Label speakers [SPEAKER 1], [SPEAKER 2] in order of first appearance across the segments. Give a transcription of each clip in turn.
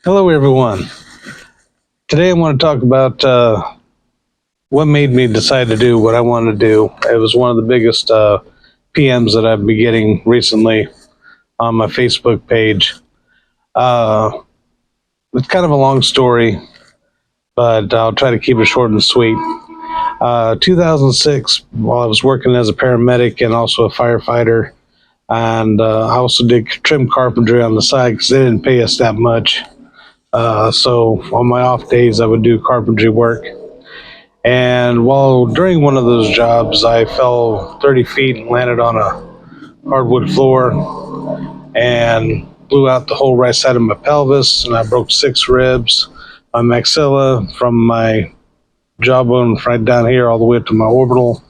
[SPEAKER 1] Hello, everyone. Today I want to talk about what made me decide to do what I want to do. It was one of the biggest PMs that I've been getting recently on my Facebook page. Uh, it's kind of a long story, but I'll try to keep it short and sweet. 2006, while I was working as a paramedic and also a firefighter, and I also did trim carpentry on the side because they didn't pay us that much. So on my off days, I would do carpentry work. And while during one of those jobs, I fell 30 feet and landed on a hardwood floor and blew out the whole right side of my pelvis. And I broke 6 ribs, my maxilla from my jawbone right down here all the way up to my orbital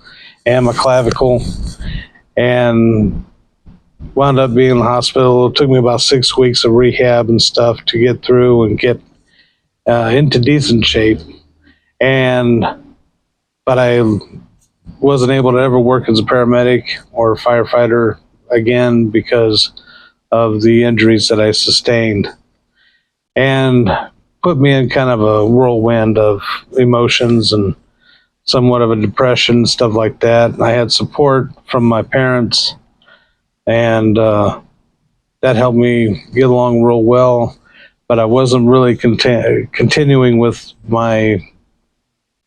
[SPEAKER 1] and my clavicle. And wound up being in the hospital. It took me about 6 weeks of rehab and stuff to get through and get into decent shape. But I wasn't able to ever work as a paramedic or a firefighter again because of the injuries that I sustained, and put me in kind of a whirlwind of emotions and somewhat of a depression, stuff like that. I had support from my parents, and that helped me get along real well, but I wasn't really continuing with my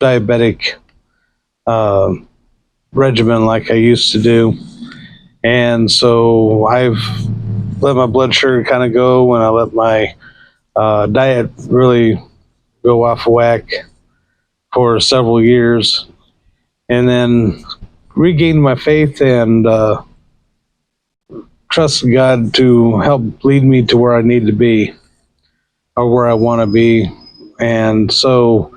[SPEAKER 1] diabetic uh, regimen like I used to do. And so I've let my blood sugar kind of go, and I let my diet really go off whack for several years, and then regained my faith and trusted God to help lead me to where I need to be or where I want to be. And so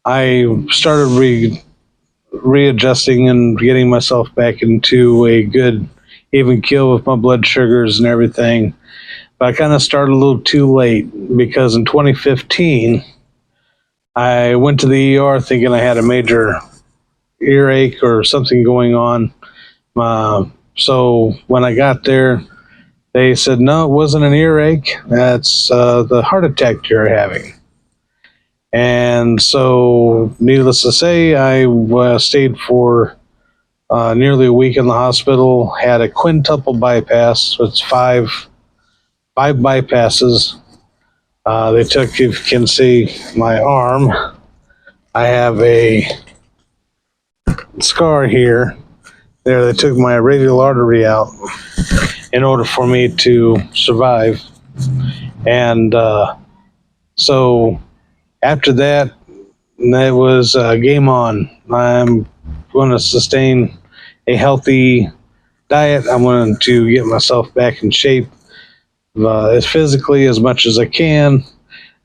[SPEAKER 1] I started readjusting and getting myself back into a good even keel with my blood sugars and everything. But I kind of started a little too late because in 2015, I went to the ER thinking I had a major earache or something going on. So when I got there, they said, no, it wasn't an earache. That's the heart attack you're having. And so, needless to say, I stayed for nearly a week in the hospital, had a quintuple bypass, so it's five bypasses. They took, if you can see my arm, I have a scar here. There, they took my radial artery out in order for me to survive. And so after that, it was game on. I'm going to sustain a healthy diet. I'm going to get myself back in shape as physically as much as I can.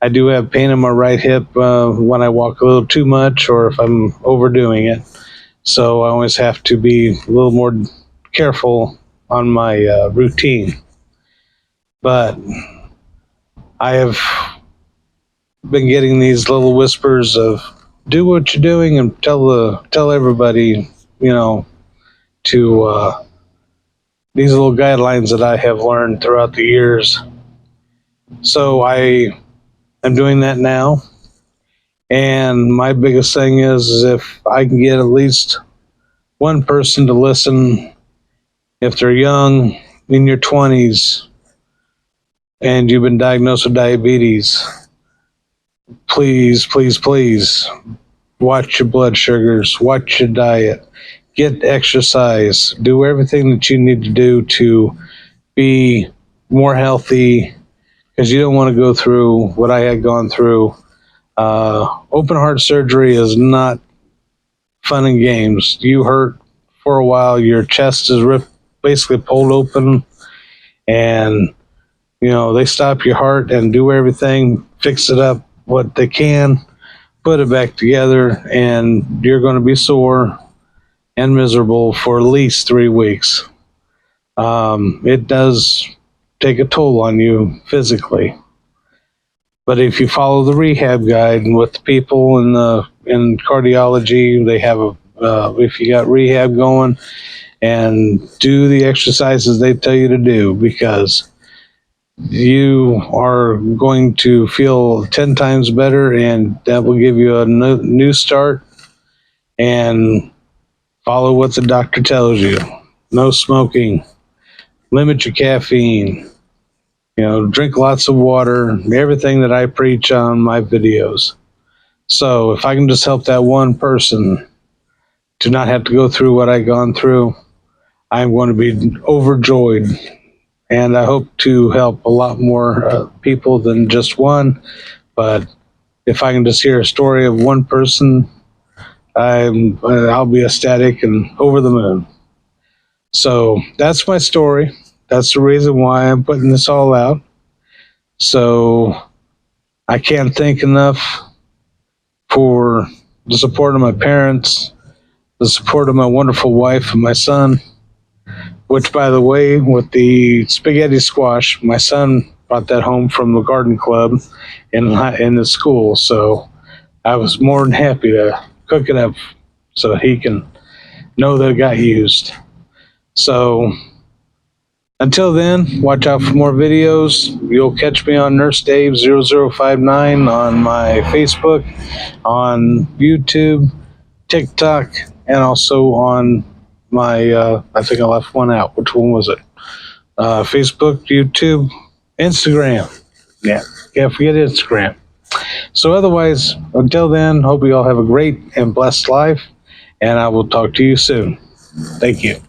[SPEAKER 1] I do have pain in my right hip when I walk a little too much or if I'm overdoing it. So I always have to be a little more careful on my routine. But I have been getting these little whispers of do what you're doing and tell everybody, to these little guidelines that I have learned throughout the years. So I am doing that now. And my biggest thing is if I can get at least one person to listen, if they're young, in your 20s, and you've been diagnosed with diabetes, please, please, please watch your blood sugars, watch your diet, get exercise, do everything that you need to do to be more healthy because you don't want to go through what I had gone through. Open heart surgery is not fun and games. You hurt for a while, your chest is basically pulled open, and they stop your heart and do everything, fix it up what they can, put it back together, and you're going to be sore and miserable for at least 3 weeks. It does take a toll on you physically. But if you follow the rehab guide with the people in cardiology, they have if you got rehab going, and do the exercises they tell you to do, because you are going to feel 10 times better, and that will give you a new start. And follow what the doctor tells you. No smoking, limit your caffeine, drink lots of water, everything that I preach on my videos. So if I can just help that one person to not have to go through what I've gone through, I'm going to be overjoyed. And I hope to help a lot more people than just one. But if I can just hear a story of one person, I'll be ecstatic and over the moon. So that's my story. That's the reason why I'm putting this all out. So I can't thank enough for the support of my parents, the support of my wonderful wife and my son, which, by the way, with the spaghetti squash, my son brought that home from the garden club in the school. So I was more than happy to cook it up so he can know that it got used. So until then, watch out for more videos. You'll catch me on Nurse Dave 0059 on my Facebook, on YouTube, TikTok, and also on my, I think I left one out. Which one was it? Facebook, YouTube, Instagram. Yeah, can't forget Instagram. So otherwise, until then, hope you all have a great and blessed life, and I will talk to you soon. Thank you.